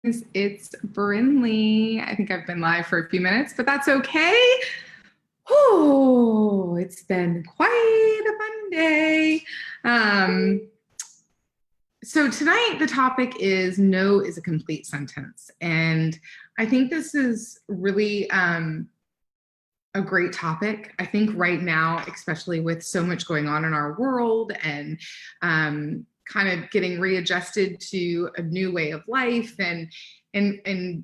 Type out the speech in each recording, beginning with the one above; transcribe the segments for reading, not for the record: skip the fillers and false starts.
It's Brindley. I think I've been live for a few minutes, but that's okay. Oh, it's been quite a Monday. Um, so tonight the topic is no is a complete sentence. And I think this is really a great topic. I think right now, especially with so much going on in our world and kind of getting readjusted to a new way of life and you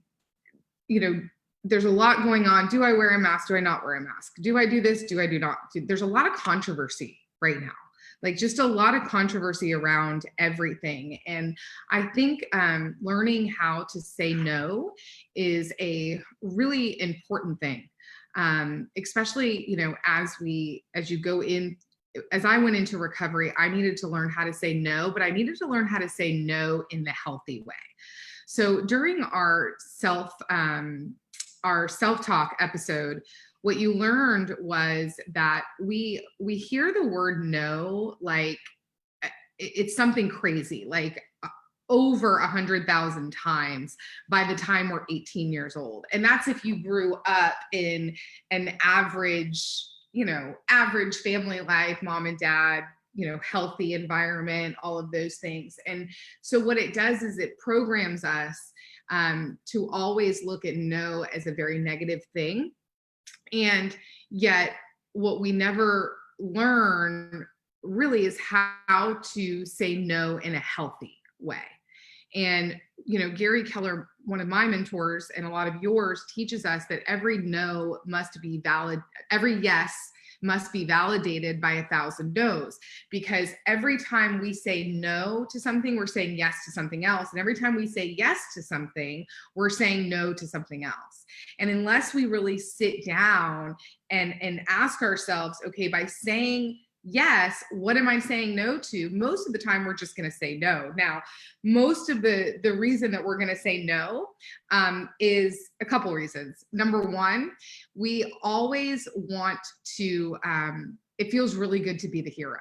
know, there's a lot going on. Do I wear a mask? Do I not wear a mask? Do I do this? Do I do not? There's a lot of controversy right now, like just a lot of controversy around everything. And I think learning how to say no is a really important thing, especially, as you go in. As I went into recovery, I needed to learn how to say no, but I needed to learn how to say no in the healthy way. So during our self-talk episode, what you learned was that we hear the word no like it's something crazy, like over 100,000 times by the time we're 18 years old. And that's if you grew up in an average family life, mom and dad, healthy environment, all of those things. And so what it does is it programs us to always look at no as a very negative thing. And yet what we never learn really is how to say no in a healthy way. And, Gary Keller, one of my mentors and a lot of yours, teaches us that every no must be valid, every yes must be validated by 1,000 no's, because every time we say no to something, we're saying yes to something else. And every time we say yes to something, we're saying no to something else. And unless we really sit down and ask ourselves, okay, by saying yes, what am I saying no to? Most of the time, we're just going to say no. Now, most of the reason that we're going to say no is a couple reasons. Number one, we always want to, it feels really good to be the hero.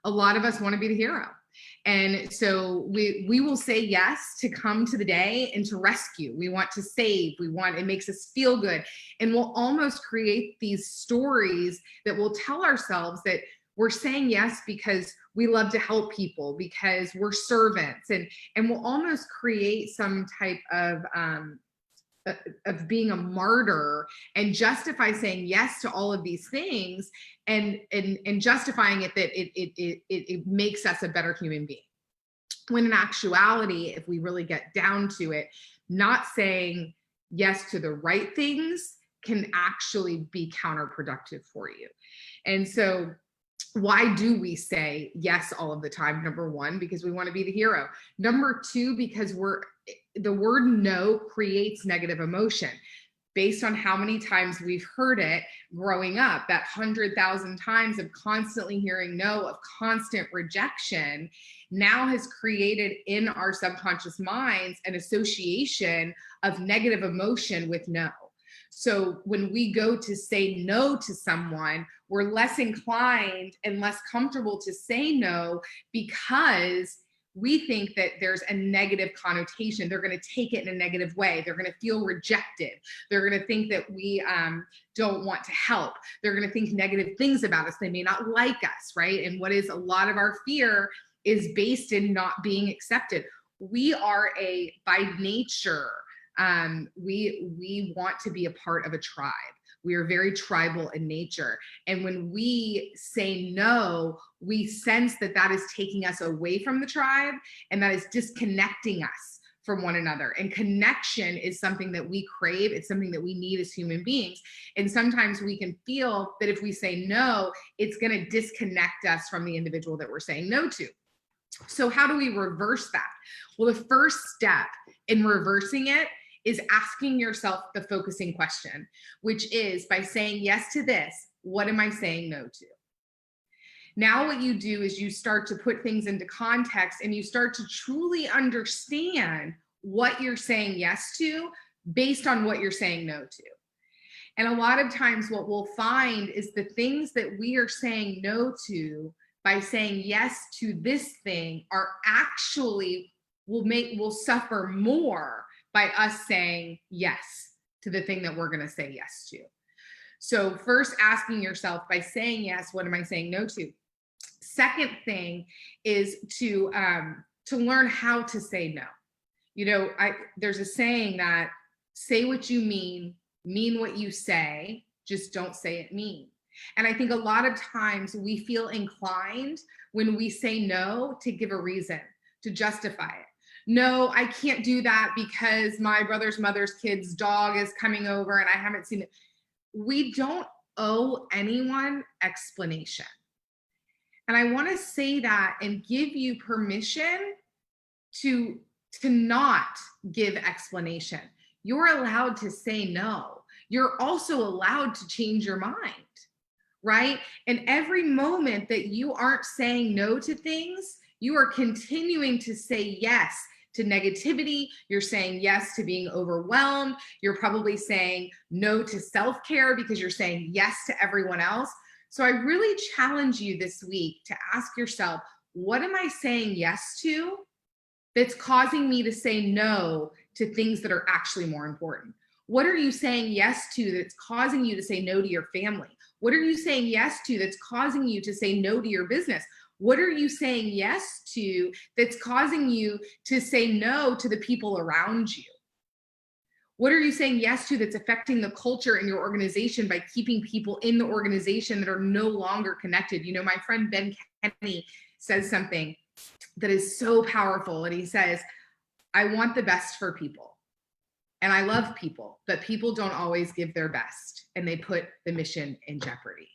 A lot of us want to be the hero. And so we will say yes to come to the day and to rescue. We want to save. It makes us feel good. And we'll almost create these stories that will tell ourselves that we're saying yes because we love to help people, because we're servants, and we'll almost create some type of being a martyr and justify saying yes to all of these things, and justifying it that it makes us a better human being. When in actuality, if we really get down to it, not saying yes to the right things can actually be counterproductive for you. And so why do we say yes all of the time? Number one, because we want to be the hero. Number two, because the word no creates negative emotion. Based on how many times we've heard it growing up, that 100,000 times of constantly hearing no, of constant rejection, now has created in our subconscious minds an association of negative emotion with no. So when we go to say no to someone, we're less inclined and less comfortable to say no, because we think that there's a negative connotation. They're going to take it in a negative way. They're going to feel rejected. They're going to think that we don't want to help. They're going to think negative things about us. They may not like us, right? And what is a lot of our fear is based in not being accepted. We are by nature, we want to be a part of a tribe. We are very tribal in nature. And when we say no, we sense that that is taking us away from the tribe, and that is disconnecting us from one another. And connection is something that we crave. It's something that we need as human beings. And sometimes we can feel that if we say no, it's going to disconnect us from the individual that we're saying no to. So how do we reverse that? Well, the first step in reversing it is asking yourself the focusing question, which is, by saying yes to this, what am I saying no to? Now what you do is you start to put things into context, and you start to truly understand what you're saying yes to based on what you're saying no to. And a lot of times what we'll find is the things that we are saying no to by saying yes to this thing are actually will suffer more by us saying yes to the thing that we're going to say yes to. So first, asking yourself, by saying yes, what am I saying no to? Second thing is to learn how to say no. You know, there's a saying that say what you mean what you say, just don't say it mean. And I think a lot of times we feel inclined when we say no to give a reason, to justify it. No, I can't do that because my brother's mother's kid's dog is coming over and I haven't seen it. We don't owe anyone explanation. And I want to say that and give you permission to not give explanation. You're allowed to say no. You're also allowed to change your mind, right? And every moment that you aren't saying no to things, you are continuing to say yes to negativity. You're saying yes to being overwhelmed. You're probably saying no to self-care because you're saying yes to everyone else. So I really challenge you this week to ask yourself, what am I saying yes to that's causing me to say no to things that are actually more important? What are you saying yes to that's causing you to say no to your family? What are you saying yes to that's causing you to say no to your business? What are you saying yes to that's causing you to say no to the people around you? What are you saying yes to that's affecting the culture in your organization by keeping people in the organization that are no longer connected? You know, my friend Ben Kenny says something that is so powerful. And he says, I want the best for people. And I love people, but people don't always give their best and they put the mission in jeopardy.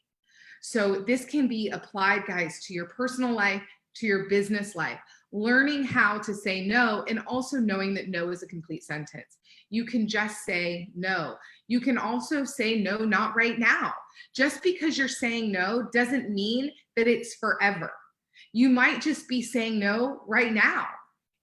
So this can be applied, guys, to your personal life, to your business life, learning how to say no, and also knowing that no is a complete sentence. You can just say no. You can also say no, not right now. Just because you're saying no doesn't mean that it's forever. You might just be saying no right now.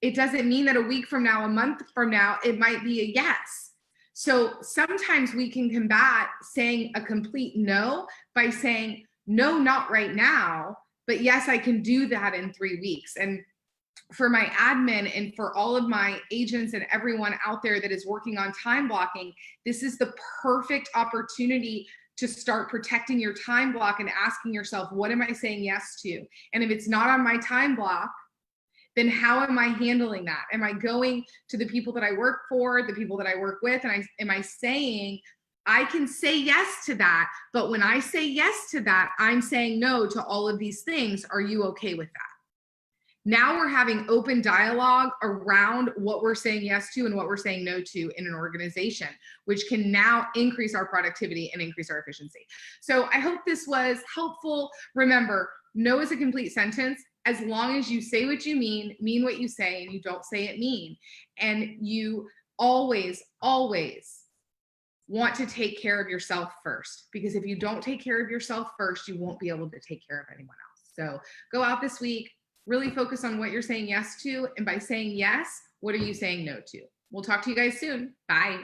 It doesn't mean that a week from now, a month from now, it might be a yes. So sometimes we can combat saying a complete no by saying, no, not right now, but yes, I can do that in 3 weeks. And for my admin and for all of my agents and everyone out there that is working on time blocking, this is the perfect opportunity to start protecting your time block and asking yourself, what am I saying yes to? And if it's not on my time block, then how am I handling that? Am I going to the people that I work for, the people that I work with, and am I saying, I can say yes to that, but when I say yes to that, I'm saying no to all of these things. Are you okay with that? Now we're having open dialogue around what we're saying yes to and what we're saying no to in an organization, which can now increase our productivity and increase our efficiency. So I hope this was helpful. Remember, no is a complete sentence as long as you say what you mean what you say, and you don't say it mean. And you always, always want to take care of yourself first, because if you don't take care of yourself first, you won't be able to take care of anyone else. So go out this week, really focus on what you're saying yes to. And by saying yes, what are you saying no to? We'll talk to you guys soon. Bye.